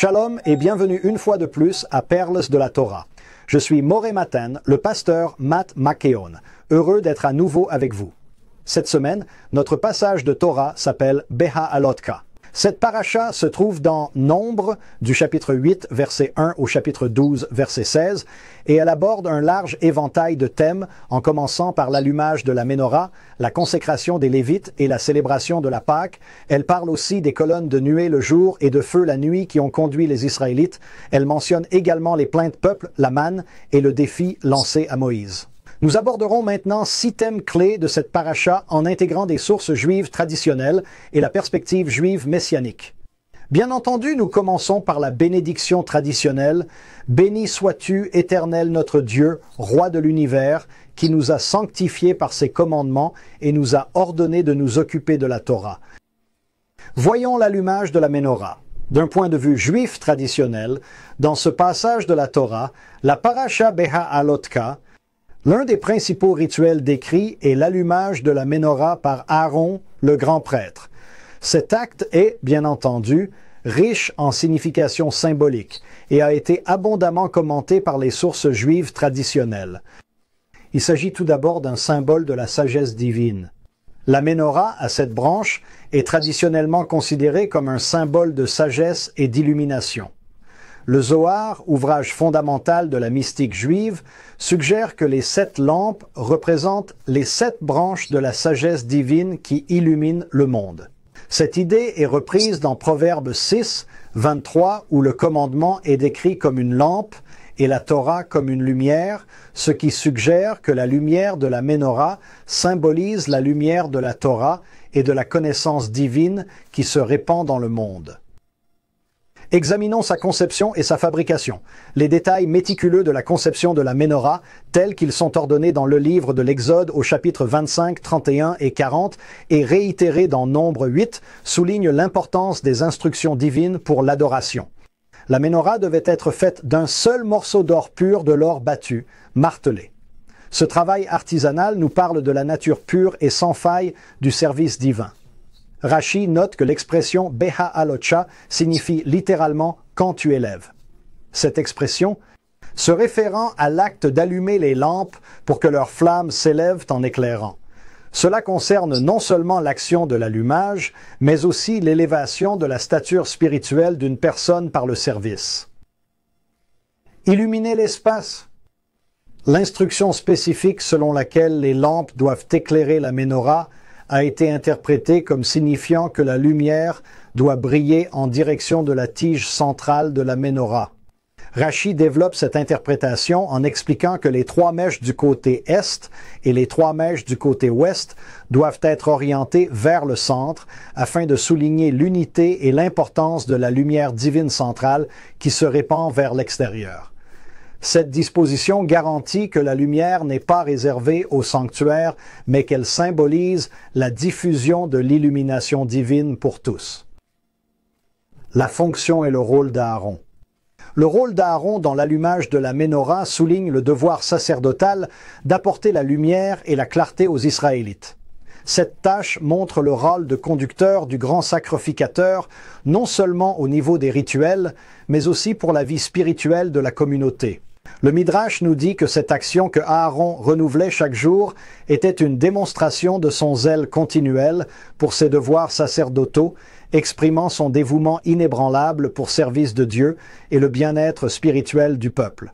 Shalom et bienvenue une fois de plus à Perles de la Torah. Je suis Moré Maten, le pasteur Matt McKeown, heureux d'être à nouveau avec vous. Cette semaine, notre passage de Torah s'appelle Beha'alotka. Cette paracha se trouve dans Nombre, du chapitre 8, verset 1 au chapitre 12, verset 16, et elle aborde un large éventail de thèmes, en commençant par l'allumage de la Ménorah, la consécration des Lévites et la célébration de la Pâque. Elle parle aussi des colonnes de nuée le jour et de feu la nuit qui ont conduit les Israélites. Elle mentionne également les plaintes peuple, la manne, et le défi lancé à Moïse. Nous aborderons maintenant 6 thèmes clés de cette paracha en intégrant des sources juives traditionnelles et la perspective juive messianique. Bien entendu, nous commençons par la bénédiction traditionnelle. « Béni sois-tu, Éternel notre Dieu, Roi de l'univers, qui nous a sanctifiés par ses commandements et nous a ordonné de nous occuper de la Torah. » Voyons l'allumage de la Ménorah. D'un point de vue juif traditionnel, dans ce passage de la Torah, la paracha Beha'alotka, l'un des principaux rituels décrits est l'allumage de la Ménorah par Aaron, le grand prêtre. Cet acte est, bien entendu, riche en signification symbolique et a été abondamment commenté par les sources juives traditionnelles. Il s'agit tout d'abord d'un symbole de la sagesse divine. La Ménorah, à cette branche, est traditionnellement considérée comme un symbole de sagesse et d'illumination. Le Zohar, ouvrage fondamental de la mystique juive, suggère que les 7 lampes représentent les 7 branches de la sagesse divine qui illuminent le monde. Cette idée est reprise dans Proverbe 6, 23, où le commandement est décrit comme une lampe et la Torah comme une lumière, ce qui suggère que la lumière de la Ménorah symbolise la lumière de la Torah et de la connaissance divine qui se répand dans le monde. Examinons sa conception et sa fabrication. Les détails méticuleux de la conception de la Ménorah, tels qu'ils sont ordonnés dans le livre de l'Exode au chapitre 25, 31 et 40 et réitérés dans Nombre 8, soulignent l'importance des instructions divines pour l'adoration. La Ménorah devait être faite d'un seul morceau d'or pur de l'or battu, martelé. Ce travail artisanal nous parle de la nature pure et sans faille du service divin. Rashi note que l'expression Beha'alotka signifie littéralement « quand tu élèves ». Cette expression, se référant à l'acte d'allumer les lampes pour que leurs flammes s'élèvent en éclairant. Cela concerne non seulement l'action de l'allumage, mais aussi l'élévation de la stature spirituelle d'une personne par le service. Illuminer l'espace. L'instruction spécifique selon laquelle les lampes doivent éclairer la Ménorah a été interprété comme signifiant que la lumière doit briller en direction de la tige centrale de la Ménorah. Rashi développe cette interprétation en expliquant que les 3 mèches du côté est et les 3 mèches du côté ouest doivent être orientées vers le centre afin de souligner l'unité et l'importance de la lumière divine centrale qui se répand vers l'extérieur. Cette disposition garantit que la lumière n'est pas réservée au sanctuaire, mais qu'elle symbolise la diffusion de l'illumination divine pour tous. La fonction et le rôle d'Aaron. Le rôle d'Aaron dans l'allumage de la Ménorah souligne le devoir sacerdotal d'apporter la lumière et la clarté aux Israélites. Cette tâche montre le rôle de conducteur du grand sacrificateur, non seulement au niveau des rituels, mais aussi pour la vie spirituelle de la communauté. Le Midrash nous dit que cette action que Aaron renouvelait chaque jour était une démonstration de son zèle continuel pour ses devoirs sacerdotaux, exprimant son dévouement inébranlable pour service de Dieu et le bien-être spirituel du peuple.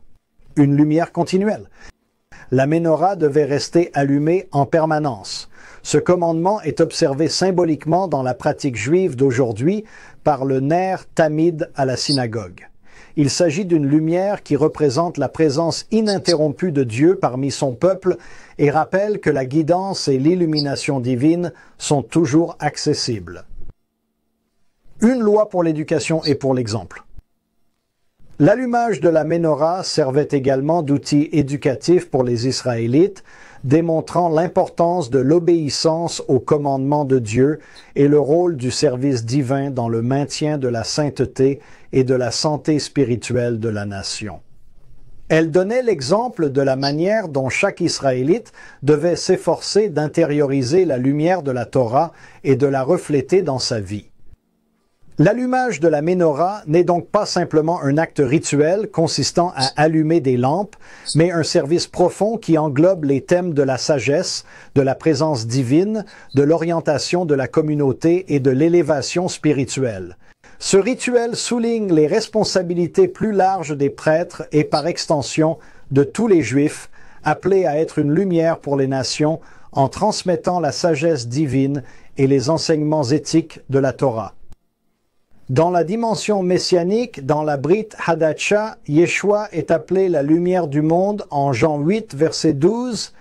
Une lumière continuelle. La Ménorah devait rester allumée en permanence. Ce commandement est observé symboliquement dans la pratique juive d'aujourd'hui par le ner tamid à la synagogue. Il s'agit d'une lumière qui représente la présence ininterrompue de Dieu parmi son peuple et rappelle que la guidance et l'illumination divine sont toujours accessibles. Une loi pour l'éducation et pour l'exemple. L'allumage de la Ménorah servait également d'outil éducatif pour les Israélites, démontrant l'importance de l'obéissance aux commandements de Dieu et le rôle du service divin dans le maintien de la sainteté et de la santé spirituelle de la nation. Elle donnait l'exemple de la manière dont chaque Israélite devait s'efforcer d'intérioriser la lumière de la Torah et de la refléter dans sa vie. L'allumage de la menorah n'est donc pas simplement un acte rituel consistant à allumer des lampes, mais un service profond qui englobe les thèmes de la sagesse, de la présence divine, de l'orientation de la communauté et de l'élévation spirituelle. Ce rituel souligne les responsabilités plus larges des prêtres et par extension de tous les Juifs, appelés à être une lumière pour les nations en transmettant la sagesse divine et les enseignements éthiques de la Torah. Dans la dimension messianique, dans la Brit Hadacha, Yeshua est appelé la lumière du monde en Jean 8, verset 12.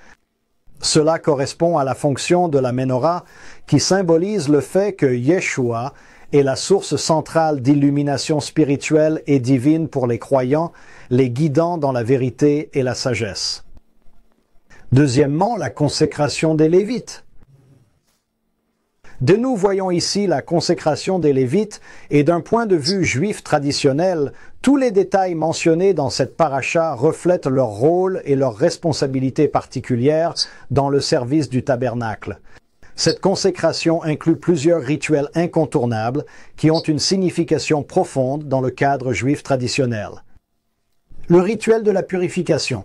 Cela correspond à la fonction de la menorah qui symbolise le fait que Yeshua est la source centrale d'illumination spirituelle et divine pour les croyants, les guidant dans la vérité et la sagesse. Deuxièmement, la consécration des Lévites. De nous voyons ici la consécration des Lévites et d'un point de vue juif traditionnel, tous les détails mentionnés dans cette paracha reflètent leur rôle et leurs responsabilités particulières dans le service du tabernacle. Cette consécration inclut plusieurs rituels incontournables qui ont une signification profonde dans le cadre juif traditionnel. Le rituel de la purification.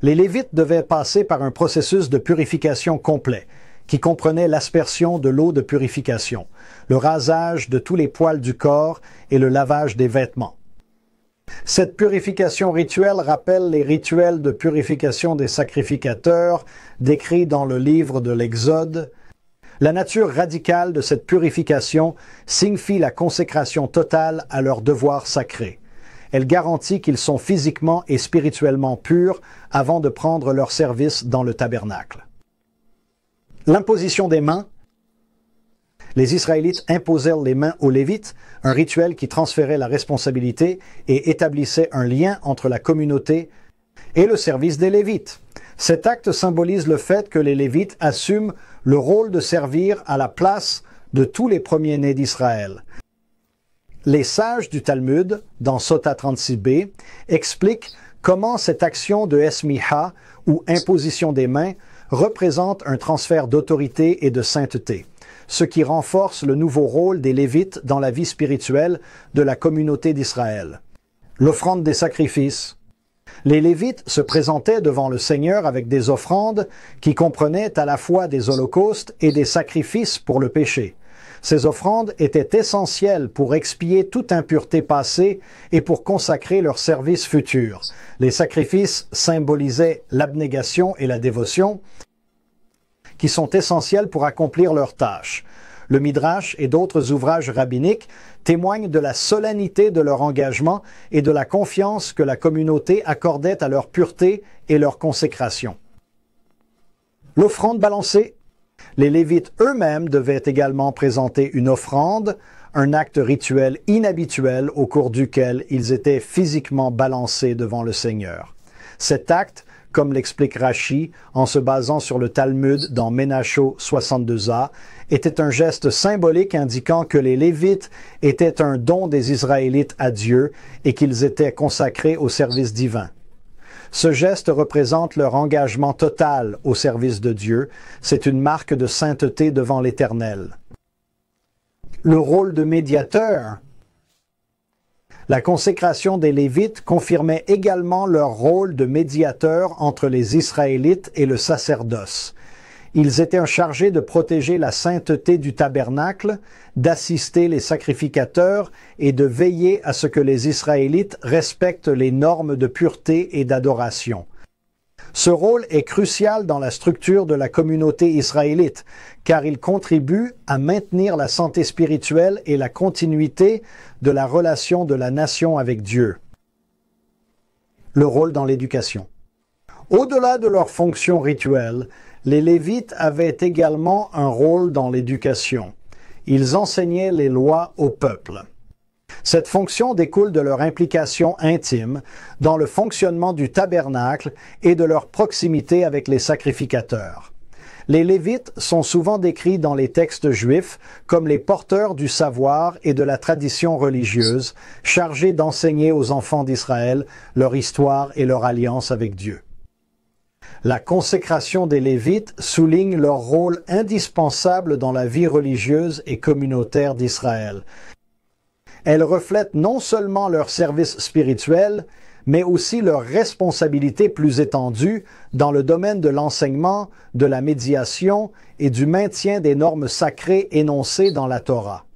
Les Lévites devaient passer par un processus de purification complet, qui comprenait l'aspersion de l'eau de purification, le rasage de tous les poils du corps et le lavage des vêtements. Cette purification rituelle rappelle les rituels de purification des sacrificateurs décrits dans le livre de l'Exode. La nature radicale de cette purification signifie la consécration totale à leurs devoirs sacrés. Elle garantit qu'ils sont physiquement et spirituellement purs avant de prendre leur service dans le tabernacle. L'imposition des mains. Les Israélites imposèrent les mains aux Lévites, un rituel qui transférait la responsabilité et établissait un lien entre la communauté et le service des Lévites. Cet acte symbolise le fait que les Lévites assument le rôle de servir à la place de tous les premiers-nés d'Israël. Les sages du Talmud, dans Sota 36b, expliquent comment cette action de esmiha, ou imposition des mains, représente un transfert d'autorité et de sainteté, ce qui renforce le nouveau rôle des Lévites dans la vie spirituelle de la communauté d'Israël. L'offrande des sacrifices. Les Lévites se présentaient devant le Seigneur avec des offrandes qui comprenaient à la fois des holocaustes et des sacrifices pour le péché. Ces offrandes étaient essentielles pour expier toute impureté passée et pour consacrer leur service futur. Les sacrifices symbolisaient l'abnégation et la dévotion, qui sont essentiels pour accomplir leurs tâches. Le Midrash et d'autres ouvrages rabbiniques témoignent de la solennité de leur engagement et de la confiance que la communauté accordait à leur pureté et leur consécration. L'offrande balancée. Les Lévites eux-mêmes devaient également présenter une offrande, un acte rituel inhabituel au cours duquel ils étaient physiquement balancés devant le Seigneur. Cet acte, comme l'explique Rashi en se basant sur le Talmud dans Ménacho 62a, était un geste symbolique indiquant que les Lévites étaient un don des Israélites à Dieu et qu'ils étaient consacrés au service divin. Ce geste représente leur engagement total au service de Dieu. C'est une marque de sainteté devant l'Éternel. Le rôle de médiateur. La consécration des Lévites confirmait également leur rôle de médiateur entre les Israélites et le sacerdoce. Ils étaient chargés de protéger la sainteté du tabernacle, d'assister les sacrificateurs et de veiller à ce que les Israélites respectent les normes de pureté et d'adoration. Ce rôle est crucial dans la structure de la communauté israélite, car il contribue à maintenir la santé spirituelle et la continuité de la relation de la nation avec Dieu. Le rôle dans l'éducation. Au-delà de leurs fonctions rituelles, les Lévites avaient également un rôle dans l'éducation. Ils enseignaient les lois au peuple. Cette fonction découle de leur implication intime dans le fonctionnement du tabernacle et de leur proximité avec les sacrificateurs. Les Lévites sont souvent décrits dans les textes juifs comme les porteurs du savoir et de la tradition religieuse, chargés d'enseigner aux enfants d'Israël leur histoire et leur alliance avec Dieu. La consécration des Lévites souligne leur rôle indispensable dans la vie religieuse et communautaire d'Israël. Elle reflète non seulement leur service spirituel, mais aussi leur responsabilité plus étendue dans le domaine de l'enseignement, de la médiation et du maintien des normes sacrées énoncées dans la Torah.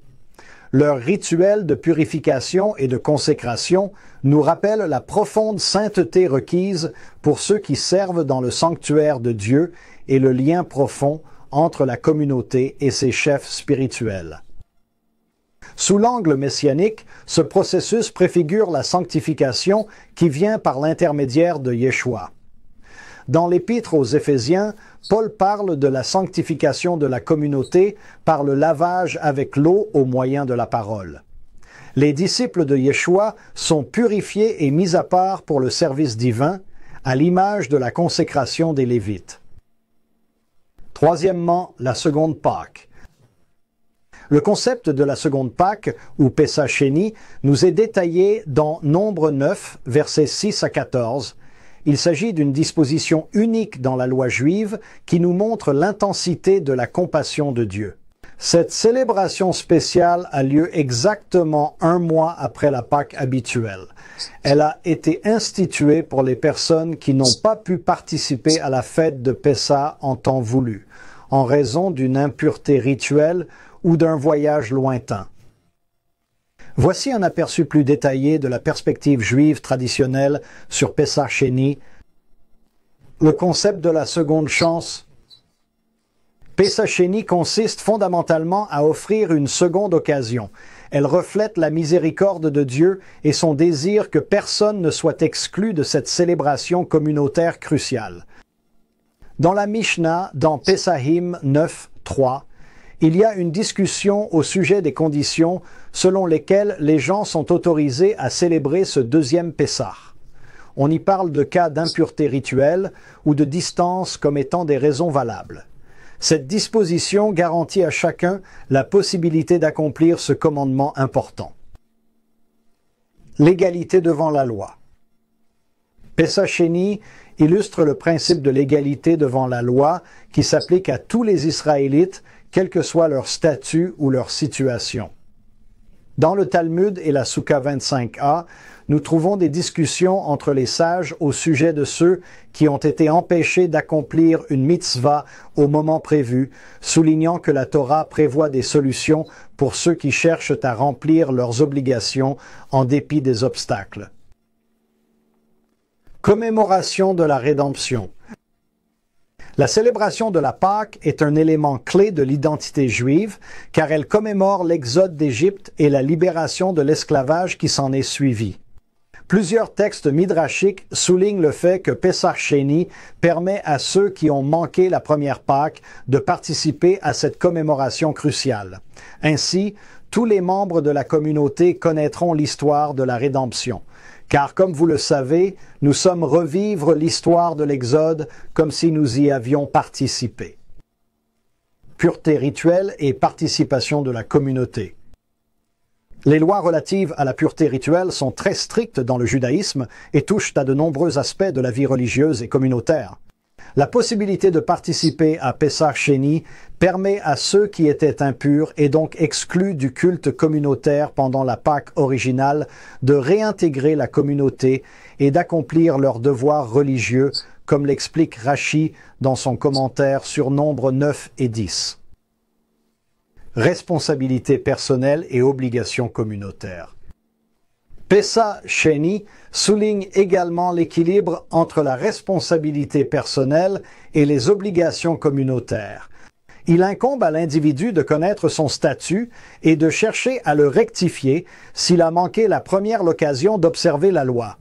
Leur rituel de purification et de consécration nous rappelle la profonde sainteté requise pour ceux qui servent dans le sanctuaire de Dieu et le lien profond entre la communauté et ses chefs spirituels. Sous l'angle messianique, ce processus préfigure la sanctification qui vient par l'intermédiaire de Yeshua. Dans l'Épître aux Éphésiens, Paul parle de la sanctification de la communauté par le lavage avec l'eau au moyen de la parole. Les disciples de Yeshua sont purifiés et mis à part pour le service divin, à l'image de la consécration des Lévites. Troisièmement, la seconde Pâque. Le concept de la seconde Pâque, ou Pessah Sheni, nous est détaillé dans Nombre 9, versets 6 à 14. Il s'agit d'une disposition unique dans la loi juive qui nous montre l'intensité de la compassion de Dieu. Cette célébration spéciale a lieu exactement un mois après la Pâque habituelle. Elle a été instituée pour les personnes qui n'ont pas pu participer à la fête de Pessah en temps voulu, en raison d'une impureté rituelle ou d'un voyage lointain. Voici un aperçu plus détaillé de la perspective juive traditionnelle sur Pessah Sheni. Le concept de la seconde chance. Pessah Sheni consiste fondamentalement à offrir une seconde occasion. Elle reflète la miséricorde de Dieu et son désir que personne ne soit exclu de cette célébration communautaire cruciale. Dans la Mishnah, dans Pesahim 9, 3, il y a une discussion au sujet des conditions selon lesquelles les gens sont autorisés à célébrer ce deuxième Pessah. On y parle de cas d'impureté rituelle ou de distance comme étant des raisons valables. Cette disposition garantit à chacun la possibilité d'accomplir ce commandement important. L'égalité devant la loi. Pessah Sheni illustre le principe de l'égalité devant la loi qui s'applique à tous les Israélites, quel que soit leur statut ou leur situation. Dans le Talmud et la Soukha 25a, nous trouvons des discussions entre les sages au sujet de ceux qui ont été empêchés d'accomplir une mitzvah au moment prévu, soulignant que la Torah prévoit des solutions pour ceux qui cherchent à remplir leurs obligations en dépit des obstacles. Commémoration de la rédemption. La célébration de la Pâque est un élément clé de l'identité juive, car elle commémore l'exode d'Égypte et la libération de l'esclavage qui s'en est suivi. Plusieurs textes midrashiques soulignent le fait que Pessah Sheni permet à ceux qui ont manqué la première Pâque de participer à cette commémoration cruciale. Ainsi, tous les membres de la communauté connaîtront l'histoire de la rédemption. Car, comme vous le savez, nous sommes revivre l'histoire de l'Exode comme si nous y avions participé. Pureté rituelle et participation de la communauté. Les lois relatives à la pureté rituelle sont très strictes dans le judaïsme et touchent à de nombreux aspects de la vie religieuse et communautaire. La possibilité de participer à Pessah Sheni permet à ceux qui étaient impurs et donc exclus du culte communautaire pendant la Pâque originale de réintégrer la communauté et d'accomplir leurs devoirs religieux, comme l'explique Rashi dans son commentaire sur Nombre 9 et 10. Responsabilité personnelle et obligations communautaires. Pessah Sheni souligne également l'équilibre entre la responsabilité personnelle et les obligations communautaires. Il incombe à l'individu de connaître son statut et de chercher à le rectifier s'il a manqué la première occasion d'observer la loi.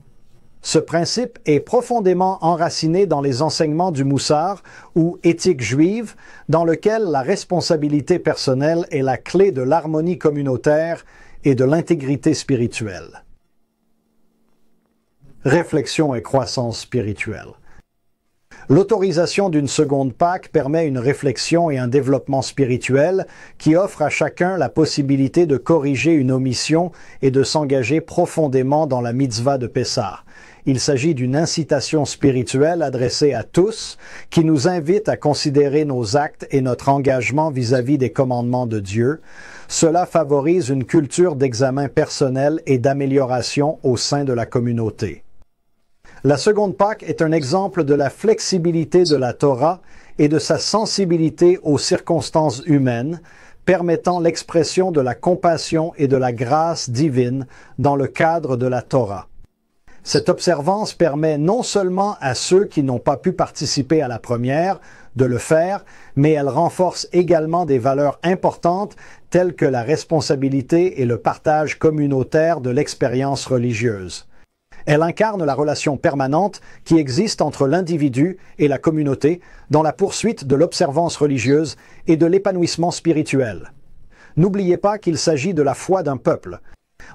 Ce principe est profondément enraciné dans les enseignements du Moussar ou éthique juive, dans lequel la responsabilité personnelle est la clé de l'harmonie communautaire et de l'intégrité spirituelle. Réflexion et croissance spirituelle. L'autorisation d'une seconde Pâque permet une réflexion et un développement spirituel qui offre à chacun la possibilité de corriger une omission et de s'engager profondément dans la mitzvah de Pessah. Il s'agit d'une incitation spirituelle adressée à tous qui nous invite à considérer nos actes et notre engagement vis-à-vis des commandements de Dieu. Cela favorise une culture d'examen personnel et d'amélioration au sein de la communauté. La seconde Pâque est un exemple de la flexibilité de la Torah et de sa sensibilité aux circonstances humaines, permettant l'expression de la compassion et de la grâce divine dans le cadre de la Torah. Cette observance permet non seulement à ceux qui n'ont pas pu participer à la première de le faire, mais elle renforce également des valeurs importantes telles que la responsabilité et le partage communautaire de l'expérience religieuse. Elle incarne la relation permanente qui existe entre l'individu et la communauté dans la poursuite de l'observance religieuse et de l'épanouissement spirituel. N'oubliez pas qu'il s'agit de la foi d'un peuple.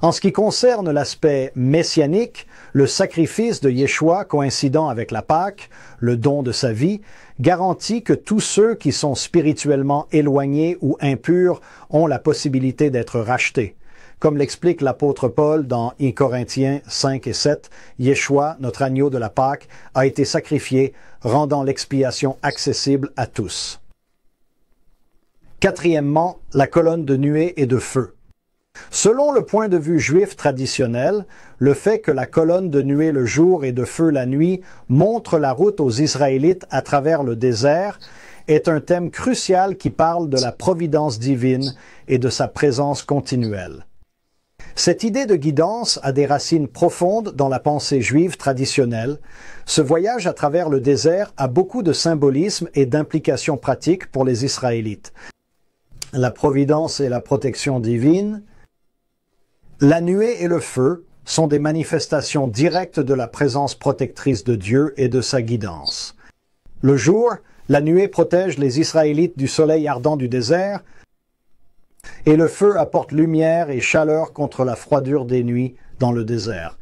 En ce qui concerne l'aspect messianique, le sacrifice de Yeshua coïncidant avec la Pâque, le don de sa vie, garantit que tous ceux qui sont spirituellement éloignés ou impurs ont la possibilité d'être rachetés. Comme l'explique l'apôtre Paul dans 1 Corinthiens 5 et 7, Yeshua, notre agneau de la Pâque, a été sacrifié, rendant l'expiation accessible à tous. Quatrièmement, la colonne de nuée et de feu. Selon le point de vue juif traditionnel, le fait que la colonne de nuée le jour et de feu la nuit montre la route aux Israélites à travers le désert est un thème crucial qui parle de la providence divine et de sa présence continuelle. Cette idée de guidance a des racines profondes dans la pensée juive traditionnelle. Ce voyage à travers le désert a beaucoup de symbolisme et d'implications pratiques pour les Israélites. La providence et la protection divine. La nuée et le feu sont des manifestations directes de la présence protectrice de Dieu et de sa guidance. Le jour, la nuée protège les Israélites du soleil ardent du désert, et le feu apporte lumière et chaleur contre la froidure des nuits dans le désert.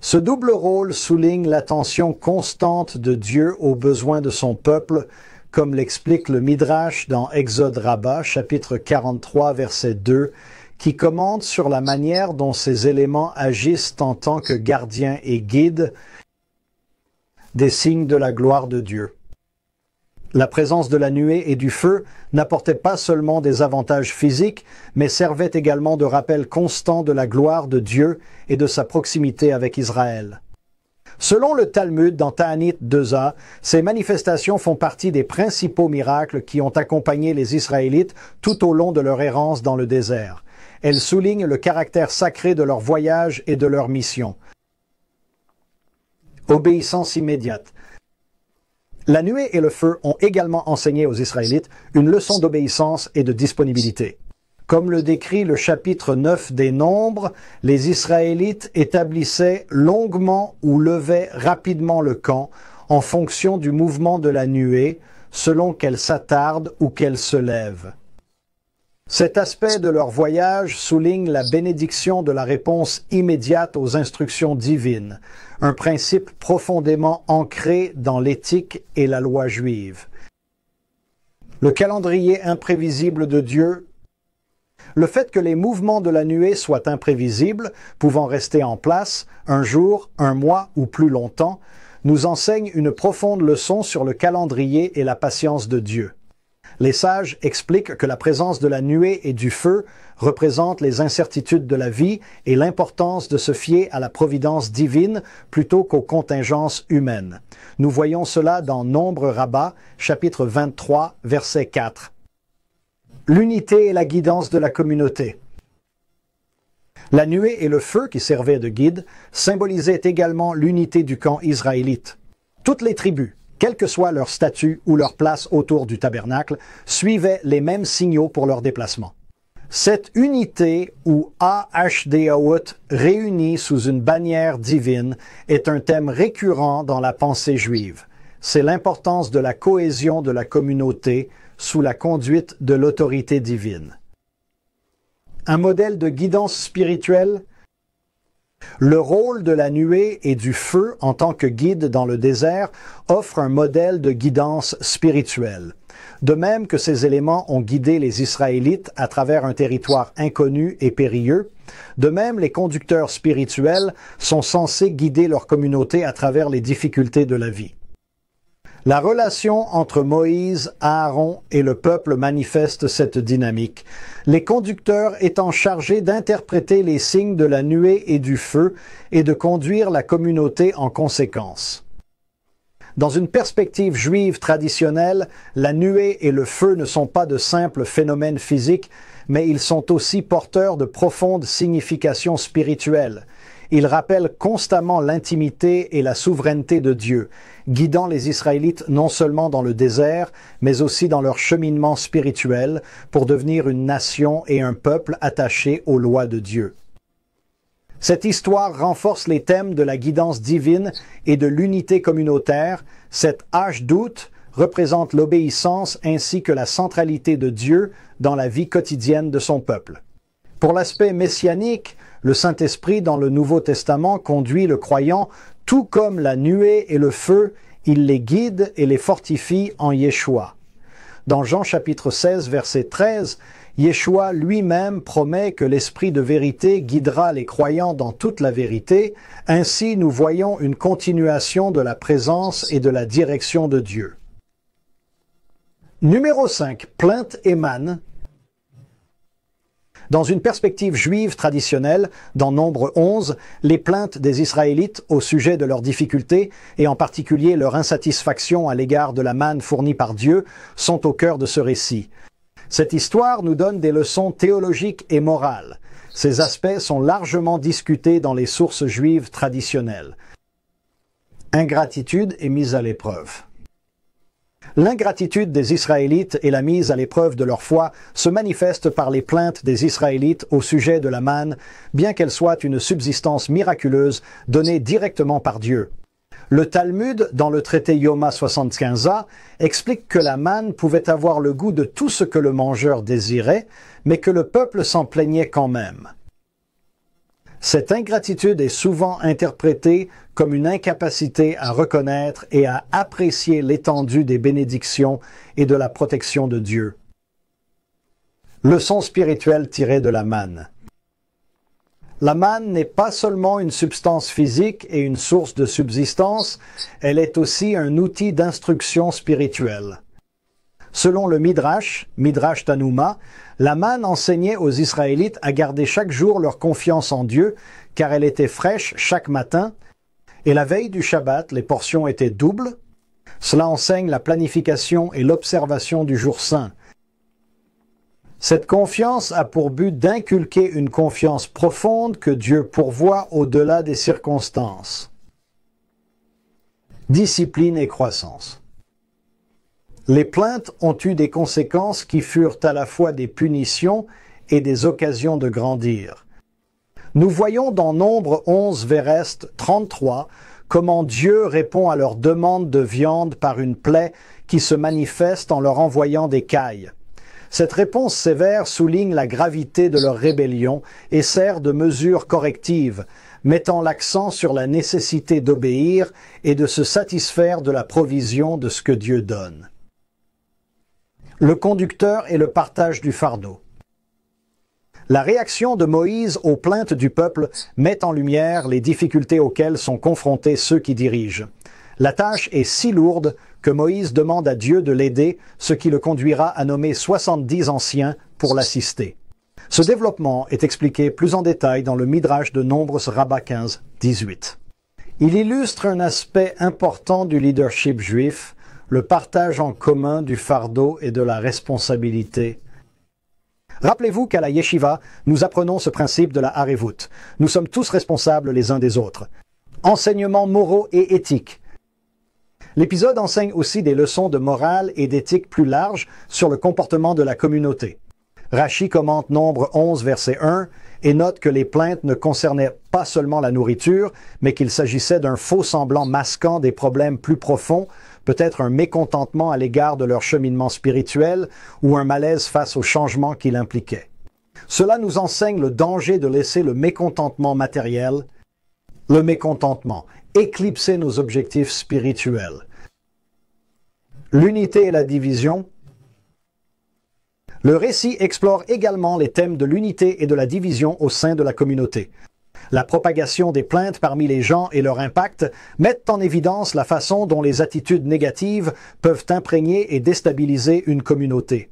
Ce double rôle souligne l'attention constante de Dieu aux besoins de son peuple, comme l'explique le Midrash dans Exode Rabbah, chapitre 43, verset 2, qui commente sur la manière dont ces éléments agissent en tant que gardiens et guides des signes de la gloire de Dieu. La présence de la nuée et du feu n'apportait pas seulement des avantages physiques, mais servait également de rappel constant de la gloire de Dieu et de sa proximité avec Israël. Selon le Talmud dans Ta'anit 2a, ces manifestations font partie des principaux miracles qui ont accompagné les Israélites tout au long de leur errance dans le désert. Elles soulignent le caractère sacré de leur voyage et de leur mission. Obéissance immédiate. La nuée et le feu ont également enseigné aux Israélites une leçon d'obéissance et de disponibilité. Comme le décrit le chapitre 9 des Nombres, les Israélites établissaient longuement ou levaient rapidement le camp en fonction du mouvement de la nuée, selon qu'elle s'attarde ou qu'elle se lève. Cet aspect de leur voyage souligne la bénédiction de la réponse immédiate aux instructions divines, un principe profondément ancré dans l'éthique et la loi juive. Le calendrier imprévisible de Dieu. Le fait que les mouvements de la nuée soient imprévisibles, pouvant rester en place un jour, un mois ou plus longtemps, nous enseigne une profonde leçon sur le calendrier et la patience de Dieu. Les sages expliquent que la présence de la nuée et du feu représente les incertitudes de la vie et l'importance de se fier à la providence divine plutôt qu'aux contingences humaines. Nous voyons cela dans Nombre Rabbah, chapitre 23, verset 4. L'unité et la guidance de la communauté. La nuée et le feu qui servaient de guide symbolisaient également l'unité du camp israélite. Toutes les tribus, quel que soit leur statut ou leur place autour du tabernacle, suivaient les mêmes signaux pour leur déplacement. Cette unité, ou Ahdaout, réunie sous une bannière divine, est un thème récurrent dans la pensée juive. C'est l'importance de la cohésion de la communauté sous la conduite de l'autorité divine. Un modèle de guidance spirituelle. Le rôle de la nuée et du feu en tant que guide dans le désert offre un modèle de guidance spirituelle. De même que ces éléments ont guidé les Israélites à travers un territoire inconnu et périlleux, de même les conducteurs spirituels sont censés guider leur communauté à travers les difficultés de la vie. La relation entre Moïse, Aaron et le peuple manifeste cette dynamique, les conducteurs étant chargés d'interpréter les signes de la nuée et du feu et de conduire la communauté en conséquence. Dans une perspective juive traditionnelle, la nuée et le feu ne sont pas de simples phénomènes physiques, mais ils sont aussi porteurs de profondes significations spirituelles. Ils rappellent constamment l'intimité et la souveraineté de Dieu, guidant les Israélites non seulement dans le désert, mais aussi dans leur cheminement spirituel pour devenir une nation et un peuple attachés aux lois de Dieu. Cette histoire renforce les thèmes de la guidance divine et de l'unité communautaire. Cette Ashdout représente l'obéissance ainsi que la centralité de Dieu dans la vie quotidienne de son peuple. Pour l'aspect messianique, le Saint-Esprit dans le Nouveau Testament conduit le croyant, tout comme la nuée et le feu, il les guide et les fortifie en Yeshua. Dans Jean chapitre 16, verset 13, Yeshua lui-même promet que l'Esprit de vérité guidera les croyants dans toute la vérité. Ainsi, nous voyons une continuation de la présence et de la direction de Dieu. Numéro 5. Plainte et manne. Dans une perspective juive traditionnelle, dans Nombre 11, les plaintes des Israélites au sujet de leurs difficultés, et en particulier leur insatisfaction à l'égard de la manne fournie par Dieu, sont au cœur de ce récit. Cette histoire nous donne des leçons théologiques et morales. Ces aspects sont largement discutés dans les sources juives traditionnelles. Ingratitude est mise à l'épreuve. L'ingratitude des Israélites et la mise à l'épreuve de leur foi se manifestent par les plaintes des Israélites au sujet de la manne, bien qu'elle soit une subsistance miraculeuse donnée directement par Dieu. Le Talmud, dans le traité Yoma 75a, explique que la manne pouvait avoir le goût de tout ce que le mangeur désirait, mais que le peuple s'en plaignait quand même. Cette ingratitude est souvent interprétée comme une incapacité à reconnaître et à apprécier l'étendue des bénédictions et de la protection de Dieu. Leçon spirituelle tirée de la manne. La manne n'est pas seulement une substance physique et une source de subsistance, elle est aussi un outil d'instruction spirituelle. Selon le Midrash Tanuma, la manne enseignait aux Israélites à garder chaque jour leur confiance en Dieu, car elle était fraîche chaque matin, et la veille du Shabbat, les portions étaient doubles. Cela enseigne la planification et l'observation du jour saint. Cette confiance a pour but d'inculquer une confiance profonde que Dieu pourvoit au-delà des circonstances. Discipline et croissance. Les plaintes ont eu des conséquences qui furent à la fois des punitions et des occasions de grandir. Nous voyons dans Nombre 11, verset 33, comment Dieu répond à leur demande de viande par une plaie qui se manifeste en leur envoyant des cailles. Cette réponse sévère souligne la gravité de leur rébellion et sert de mesure corrective, mettant l'accent sur la nécessité d'obéir et de se satisfaire de la provision de ce que Dieu donne. Le conducteur et le partage du fardeau. La réaction de Moïse aux plaintes du peuple met en lumière les difficultés auxquelles sont confrontés ceux qui dirigent. La tâche est si lourde que Moïse demande à Dieu de l'aider, ce qui le conduira à nommer 70 anciens pour l'assister. Ce développement est expliqué plus en détail dans le Midrash de Nombres Rabbah 15, 18. Il illustre un aspect important du leadership juif, le partage en commun du fardeau et de la responsabilité. Rappelez-vous qu'à la yeshiva, nous apprenons ce principe de la harevut. Nous sommes tous responsables les uns des autres. Enseignements moraux et éthiques. L'épisode enseigne aussi des leçons de morale et d'éthique plus larges sur le comportement de la communauté. Rashi commente Nombre 11, verset 1, et note que les plaintes ne concernaient pas seulement la nourriture, mais qu'il s'agissait d'un faux semblant masquant des problèmes plus profonds, peut-être un mécontentement à l'égard de leur cheminement spirituel ou un malaise face au changement qu'il impliquait. Cela nous enseigne le danger de laisser le mécontentement matériel, le mécontentement, éclipser nos objectifs spirituels. L'unité et la division. Le récit explore également les thèmes de l'unité et de la division au sein de la communauté. La propagation des plaintes parmi les gens et leur impact mettent en évidence la façon dont les attitudes négatives peuvent imprégner et déstabiliser une communauté.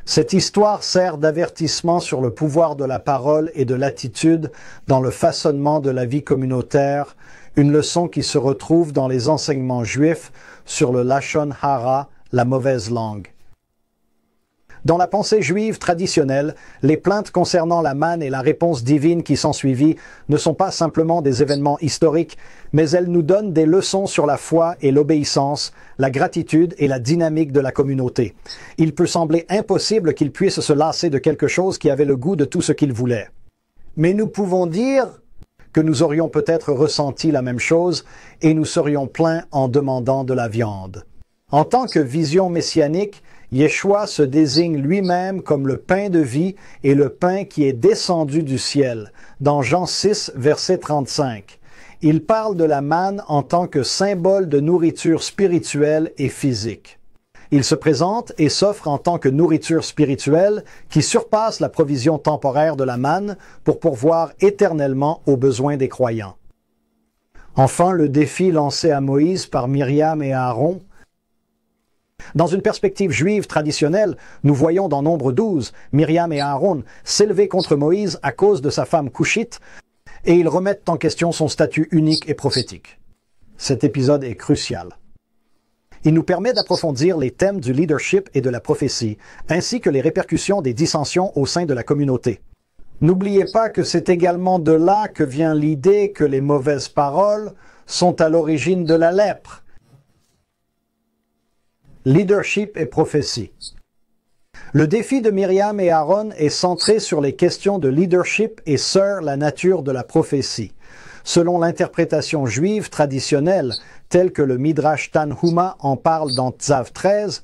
Cette histoire sert d'avertissement sur le pouvoir de la parole et de l'attitude dans le façonnement de la vie communautaire, une leçon qui se retrouve dans les enseignements juifs sur le Lashon Hara, la mauvaise langue. Dans la pensée juive traditionnelle, les plaintes concernant la manne et la réponse divine qui s'ensuivit ne sont pas simplement des événements historiques, mais elles nous donnent des leçons sur la foi et l'obéissance, la gratitude et la dynamique de la communauté. Il peut sembler impossible qu'ils puissent se lasser de quelque chose qui avait le goût de tout ce qu'ils voulaient. Mais nous pouvons dire que nous aurions peut-être ressenti la même chose et nous serions pleins en demandant de la viande. En tant que vision messianique, Yeshua se désigne lui-même comme le pain de vie et le pain qui est descendu du ciel, dans Jean 6, verset 35. Il parle de la manne en tant que symbole de nourriture spirituelle et physique. Il se présente et s'offre en tant que nourriture spirituelle qui surpasse la provision temporaire de la manne pour pourvoir éternellement aux besoins des croyants. Enfin, le défi lancé à Moïse par Myriam et Aaron. Dans une perspective juive traditionnelle, nous voyons dans Nombre 12, Myriam et Aaron s'élever contre Moïse à cause de sa femme couchite, et ils remettent en question son statut unique et prophétique. Cet épisode est crucial. Il nous permet d'approfondir les thèmes du leadership et de la prophétie, ainsi que les répercussions des dissensions au sein de la communauté. N'oubliez pas que c'est également de là que vient l'idée que les mauvaises paroles sont à l'origine de la lèpre. Leadership et prophétie. Le défi de Myriam et Aaron est centré sur les questions de leadership et sur la nature de la prophétie. Selon l'interprétation juive traditionnelle, telle que le Midrash Tanhuma en parle dans Tzav 13,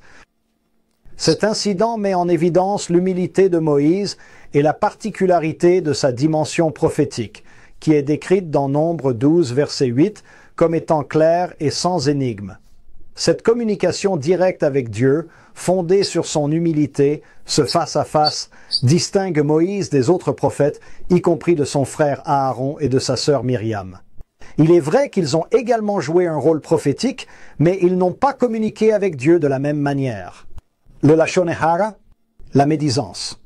cet incident met en évidence l'humilité de Moïse et la particularité de sa dimension prophétique, qui est décrite dans Nombre 12, verset 8, comme étant claire et sans énigme. Cette communication directe avec Dieu, fondée sur son humilité, ce face-à-face, distingue Moïse des autres prophètes, y compris de son frère Aaron et de sa sœur Myriam. Il est vrai qu'ils ont également joué un rôle prophétique, mais ils n'ont pas communiqué avec Dieu de la même manière. Le Lashon Hara, la médisance.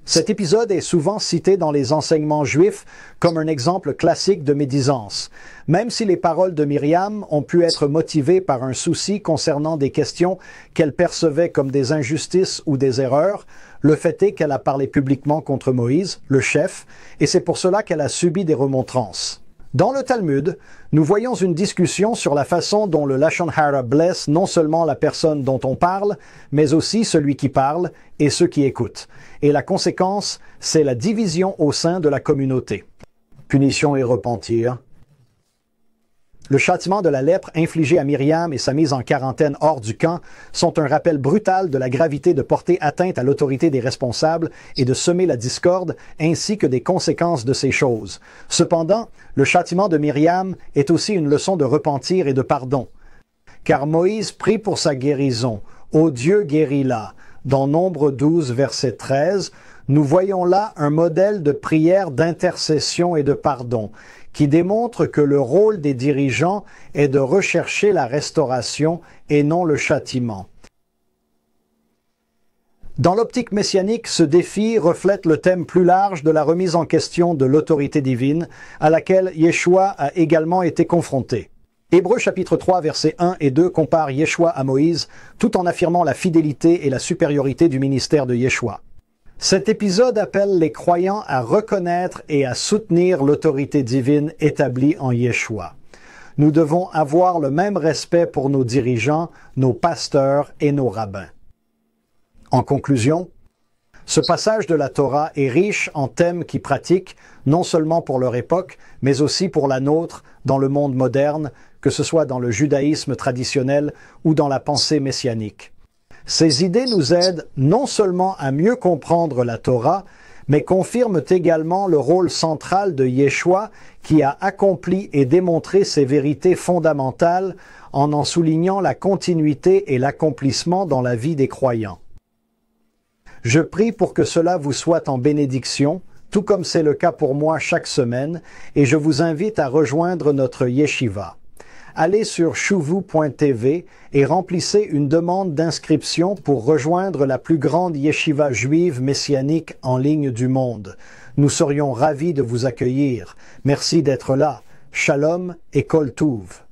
Cet épisode est souvent cité dans les enseignements juifs comme un exemple classique de médisance. Même si les paroles de Myriam ont pu être motivées par un souci concernant des questions qu'elle percevait comme des injustices ou des erreurs, le fait est qu'elle a parlé publiquement contre Moïse, le chef, et c'est pour cela qu'elle a subi des remontrances. Dans le Talmud, nous voyons une discussion sur la façon dont le Lashon Hara blesse non seulement la personne dont on parle, mais aussi celui qui parle et ceux qui écoutent. Et la conséquence, c'est la division au sein de la communauté. Punition et repentir. Le châtiment de la lèpre infligé à Myriam et sa mise en quarantaine hors du camp sont un rappel brutal de la gravité de porter atteinte à l'autorité des responsables et de semer la discorde, ainsi que des conséquences de ces choses. Cependant, le châtiment de Myriam est aussi une leçon de repentir et de pardon. Car Moïse prie pour sa guérison. « Ô Dieu, guéris-la » dans Nombre 12, verset 13, nous voyons là un modèle de prière d'intercession et de pardon, qui démontre que le rôle des dirigeants est de rechercher la restauration et non le châtiment. Dans l'optique messianique, ce défi reflète le thème plus large de la remise en question de l'autorité divine, à laquelle Yeshua a également été confronté. Hébreux chapitre 3, versets 1 et 2 compare Yeshua à Moïse, tout en affirmant la fidélité et la supériorité du ministère de Yeshua. Cet épisode appelle les croyants à reconnaître et à soutenir l'autorité divine établie en Yeshua. Nous devons avoir le même respect pour nos dirigeants, nos pasteurs et nos rabbins. En conclusion, ce passage de la Torah est riche en thèmes qui pratiquent, non seulement pour leur époque, mais aussi pour la nôtre, dans le monde moderne, que ce soit dans le judaïsme traditionnel ou dans la pensée messianique. Ces idées nous aident non seulement à mieux comprendre la Torah, mais confirment également le rôle central de Yeshua qui a accompli et démontré ces vérités fondamentales en soulignant la continuité et l'accomplissement dans la vie des croyants. Je prie pour que cela vous soit en bénédiction, tout comme c'est le cas pour moi chaque semaine, et je vous invite à rejoindre notre yeshiva. Allez sur shuvu.tv et remplissez une demande d'inscription pour rejoindre la plus grande yeshiva juive messianique en ligne du monde. Nous serions ravis de vous accueillir. Merci d'être là. Shalom et Kol Tuv.